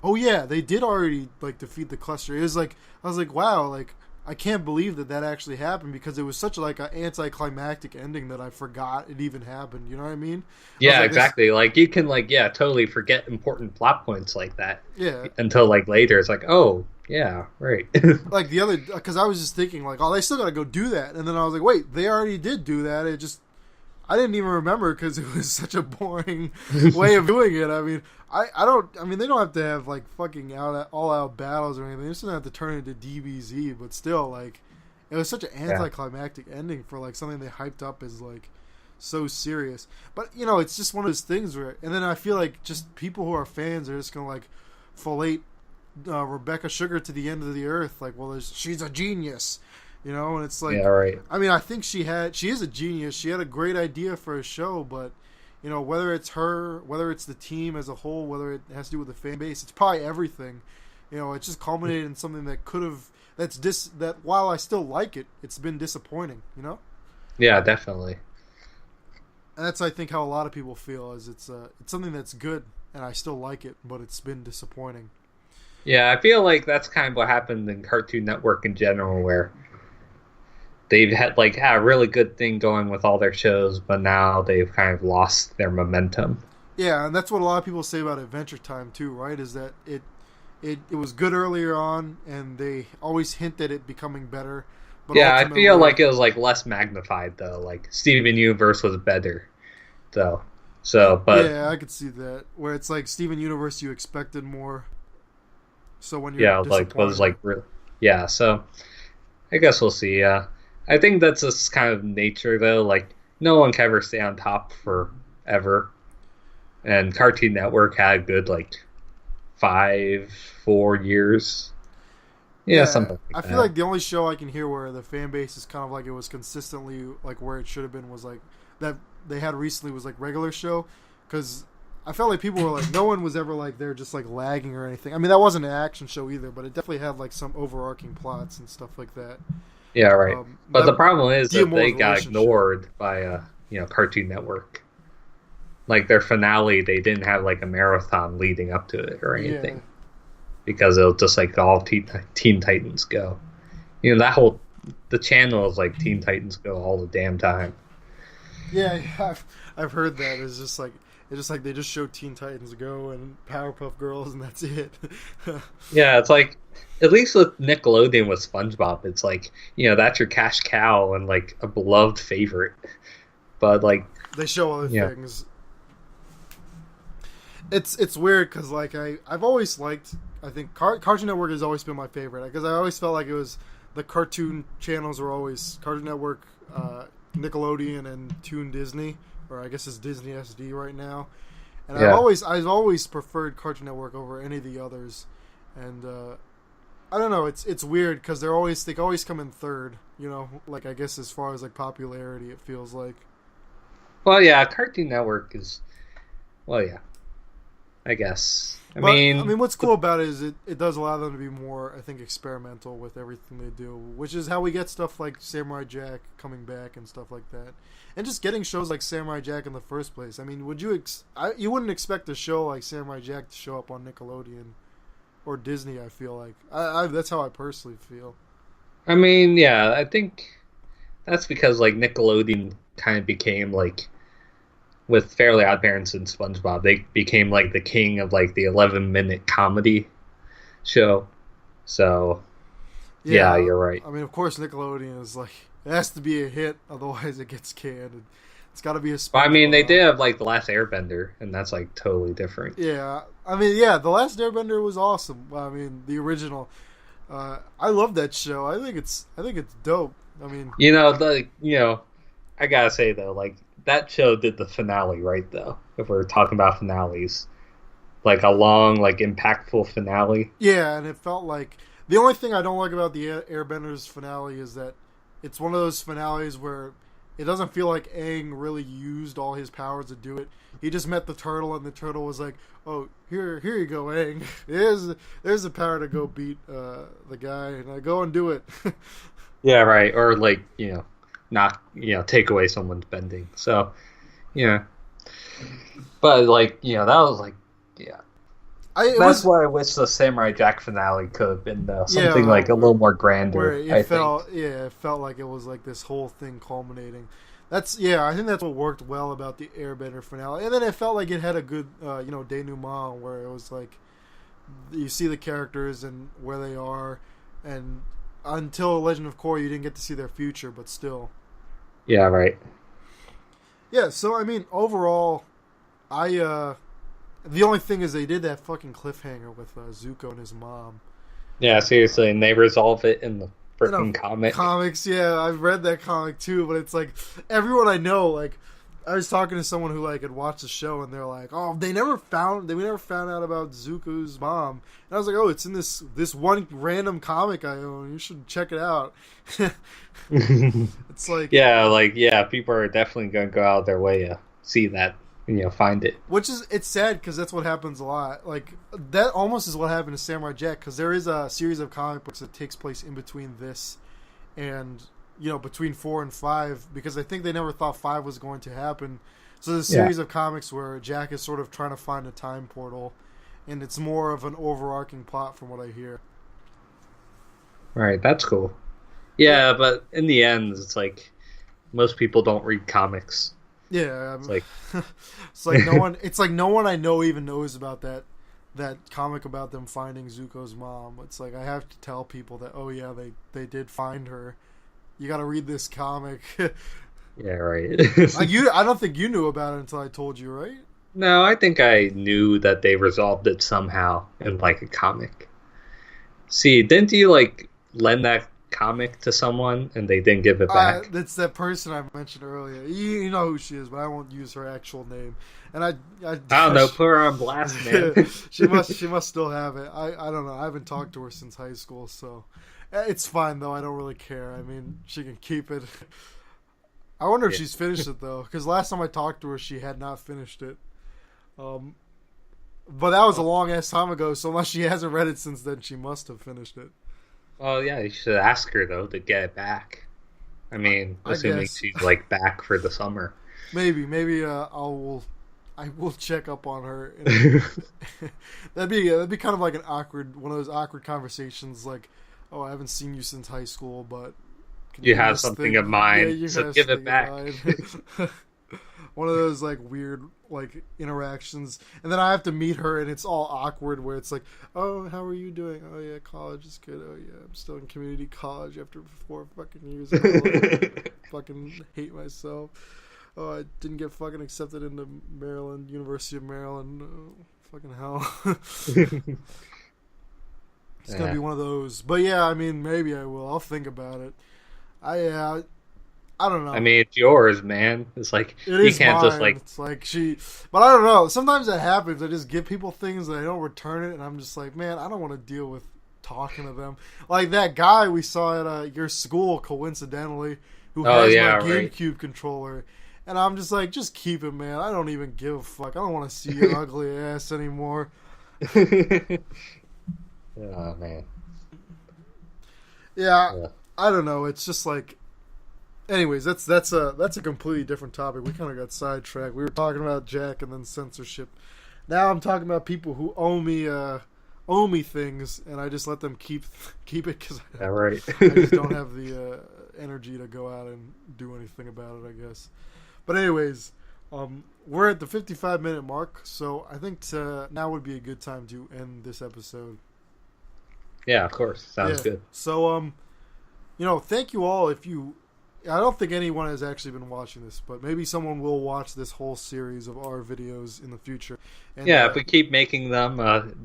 oh yeah, they did already like defeat the cluster. It was like I was like, wow, like I can't believe that actually happened because it was such like an anticlimactic ending that I forgot it even happened. You know what I mean? I was Yeah, like, this, exactly. Like you can like yeah, totally forget important plot points like that yeah. until like later it's like, "Oh, yeah, right." Like the other, because I was just thinking like, oh, they still gotta go do that, and then I was like, wait, they already did do that. It just I didn't even remember because it was such a boring way of doing it. I mean, I don't. I mean, they don't have to have like fucking all out battles or anything. They just don't have to turn it into DBZ. But still, like, it was such an Yeah. anticlimactic ending for like something they hyped up as like so serious. But it's just one of those things where, and then I feel like just people who are fans are just gonna like fillet Rebecca Sugar to the end of the earth. Like, well, she's a genius. And it's like, Yeah, right. I mean, I think she is a genius. She had a great idea for a show, but whether it's her, whether it's the team as a whole, whether it has to do with the fan base, it's probably everything. It's just culminated in something that could have that while I still like it, it's been disappointing. Yeah, definitely. And that's I think how a lot of people feel is it's something that's good and I still like it, but it's been disappointing. Yeah, I feel like that's kind of what happened in Cartoon Network in general where they've had a really good thing going with all their shows, but now they've kind of lost their momentum. Yeah, and that's what a lot of people say about Adventure Time too, right? Is that it was good earlier on, and they always hint at it becoming better, But Yeah, I feel ultimately, like it was like less magnified though. Like Steven Universe was better though. So, but yeah, I could see that. Where it's like Steven Universe, you expected more. So when you're yeah, like was disappointed, like yeah. So I guess we'll see. I think that's just kind of nature though. Like no one can ever stay on top forever. And Cartoon Network had good like 4 years. Yeah, yeah, something like I feel that. like the only show I can hear where the fan base is kind of like it was consistently like where it should have been was like that they had recently was like regular show, because I felt like people were like no one was ever like they're just like lagging or anything. I mean that wasn't an action show either, but it definitely had like some overarching plots and stuff like that. Yeah, right. But the That problem is that Diamore's they got relationship. ignored by Cartoon Network. Like their finale, they didn't have like a marathon leading up to it or Yeah, anything because it was just like all Teen Titans Go. The channel is like Teen Titans Go all the damn time. yeah, I've heard that. It's just like they just show Teen Titans Go and Powerpuff Girls and that's it. Yeah, it's like at least with Nickelodeon with SpongeBob, it's like that's your cash cow and like a beloved favorite. But like They show other yeah, things. It's weird because like I've always liked, I think Cartoon Network has always been my favorite because I always felt like it was the cartoon channels were always Cartoon Network, Nickelodeon, and Toon Disney, or I guess it's Disney SD right now. And yeah. I've always preferred Cartoon Network over any of the others, and I don't know, it's weird because they always come in third, like I guess as far as like popularity it feels like. Well, yeah, Cartoon Network is well, yeah. I guess. I But I mean, mean, what's cool about it is it does allow them to be more, I think, experimental with everything they do, which is how we get stuff like Samurai Jack coming back and stuff like that, and just getting shows like Samurai Jack in the first place. I mean, you wouldn't expect a show like Samurai Jack to show up on Nickelodeon or Disney. I feel like that's how I personally feel. I mean, yeah, I think that's because like Nickelodeon kind of became like with Fairly Odd Parents and SpongeBob, they became like the king of like the 11-minute comedy show. So, yeah, Yeah, you're right. I mean, of course, Nickelodeon is like it has to be a hit, otherwise it gets canned. It's got to be a But I mean, they SpongeBob. did have like The Last Airbender, and that's like totally different. Yeah, I mean, yeah, The Last Airbender was awesome. I mean, the original. I love that show. I think it's dope. I mean, I gotta say though, like that show did the finale right though. If we're talking about finales, like a long, like impactful finale. yeah, and it felt like the only thing I don't like about the Airbenders finale is that it's one of those finales where it doesn't feel like Aang really used all his powers to do it. He just met the turtle, and the turtle was like, "Oh, here you go, Aang. There's the power to go beat the guy, and go and do it." Yeah, right. Or like not take away someone's bending. So yeah, but like that was like yeah. That's why I wish the Samurai Jack finale could have been something yeah, like a little more where grander. I think. it felt like it was like this whole thing culminating. I think that's what worked well about the Airbender finale, and then it felt like it had a good denouement where it was like you see the characters and where they are, and until Legend of Korra you didn't get to see their future, but still. Yeah, right. Yeah, so I mean overall, the only thing is they did that fucking cliffhanger with Zuko and his mom. Yeah, seriously, and they resolve it in the You know, freaking comic. comics, yeah, I've read that comic too, but it's like everyone I know, like I was talking to someone who like had watched the show, and they're like, "Oh, they never found out about Zuko's mom." And I was like, "Oh, it's in this one random comic I own. You should check it out." It's yeah, people are definitely gonna go out of their way to see that and find it. which is it's sad because that's what happens a lot. Like that almost is what happened to Samurai Jack because there is a series of comic books that takes place in between this and between 4 and 5 because I think they never thought 5 was going to happen. So there's a series of comics where Jack is sort of trying to find a time portal, and it's more of an overarching plot from what I hear. Right, that's cool. Yeah, but in the end, it's like most people don't read comics. Yeah, It's like it's like no one. It's like no one I know even knows about that comic about them finding Zuko's mom. It's like I have to tell people that oh yeah they did find her, you got to read this comic. Yeah, right. I don't think you knew about it until I told you, right? No, I think I knew that they resolved it somehow in like a comic. See, didn't you like lend that comic to someone and they didn't give it back? That's that person I mentioned earlier. You know who she is, but I won't use her actual name. And I don't know. Put her on blast, man. she must still have it. I don't know. I haven't talked to her since high school, so it's fine though. I don't really care. I mean, she can keep it. I wonder if she's finished it though, because last time I talked to her, she had not finished it. But that was a long ass time ago. So unless she hasn't read it since then, she must have finished it. Well, yeah, you should ask her though to get it back. I mean, assuming she's like back for the summer. Maybe I will check up on her. That'd be kind of like one of those awkward conversations. Like, oh, I haven't seen you since high school, but you have something of mine, so give it back. One of those like weird like interactions, and then I have to meet her, and it's all awkward. Where it's like, oh, how are you doing? Oh yeah, college is good. Oh yeah, I'm still in community college after 4 fucking years. Fucking hate myself. Oh, I didn't get fucking accepted into Maryland, University of Maryland. Oh, fucking hell. It's gonna be one of those. But yeah, I mean, maybe I will. I'll think about it. I don't know. I mean, it's yours, man. It's like you can't mine. just like. It's like but I don't know. Sometimes that happens. I just give people things and I don't return it, and I'm just like, man, I don't want to deal with talking to them. Like that guy we saw at your school, coincidentally, who has my GameCube controller, and I'm just like, just keep it, man. I don't even give a fuck. I don't want to see your ugly ass anymore. Oh man. Yeah, I don't know. It's just like. Anyways, that's a completely different topic. We kind of got sidetracked. We were talking about Jack and then censorship. Now I'm talking about people who owe me things, and I just let them keep it because I just don't have the energy to go out and do anything about it, I guess. But anyways, we're at the 55-minute mark, so I think now would be a good time to end this episode. Yeah, of course. Sounds good. So thank you all. I don't think anyone has actually been watching this, but maybe someone will watch this whole series of our videos in the future. And, if we keep making them,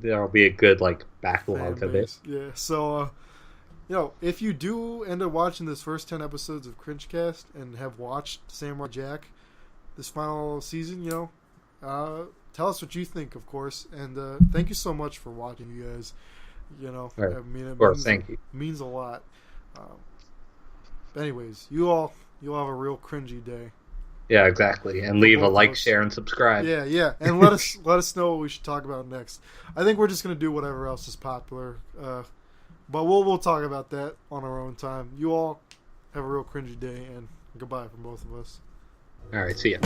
there'll be a good backlog of it. Yeah. So, if you do end up watching this first 10 episodes of CringeCast and have watched Samurai Jack this final season, tell us what you think, of course. And thank you so much for watching, you guys. Right. I mean, thank you. Means a lot. Anyways, you all have a real cringy day. Yeah, exactly. And leave a like, share, and subscribe. Yeah. And let us know what we should talk about next. I think we're just gonna do whatever else is popular. But we'll talk about that on our own time. You all have a real cringy day, and goodbye from both of us. All right, see ya.